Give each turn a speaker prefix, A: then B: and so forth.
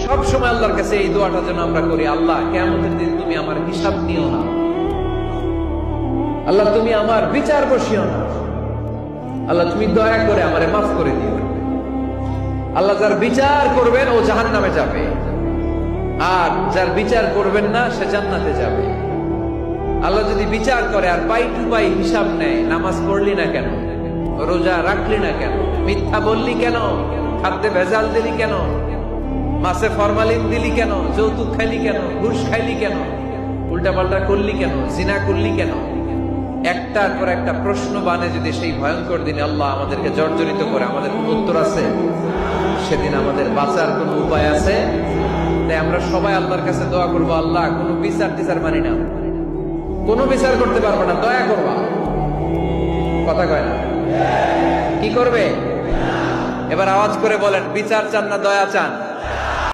A: সব সময় আল্লাহর কাছে এই দোয়াটা যেন আমরা করি, আল্লাহ কিয়ামতের দিন তুমি আমার হিসাব নিও না, আল্লাহ তুমি আমার বিচার বসিও না, আল্লাহ তুমি দয়া করে আমারে মাফ করে দিও। আল্লাহ যার বিচার করবেন ও জাহান্নামে যাবে, আর যার বিচার করবেন না সে জান্নাতে যাবে। আল্লাহ যদি বিচার করে আর পাই টু পাই হিসাব নেয়, নামাজ পড়লি না কেন, রোজা রাখলি না কেন, মিথ্যা বললি কেন, খাদ্যে ভেজাল দিলি কেন, মাছে ফরমালিন দিলি কেন, যৌতুক খাইলি কেন, ঘুষ খাইলি কেন, উল্টাপাল্টা করলি কেন, জিনা করলি কেন, একটার পর একটা প্রশ্ন বানে যদি সেই ভয়ঙ্কর দিনে আল্লাহ আমাদেরকে জর্জরিত করে, আমাদের কোন উত্তর আছে? সেদিন আমাদের বাঁচার কোন উপায় আছে? তাই আমরা সবাই আল্লাহর কাছে দোয়া করবো, আল্লাহ কোনো বিচার টিচার মানি না, কোনো বিচার করতে পারবো না, দয়া করবা। কথা কয় না? কি করবে? এবার আওয়াজ করে বলেন, বিচার চান না দয়া চান?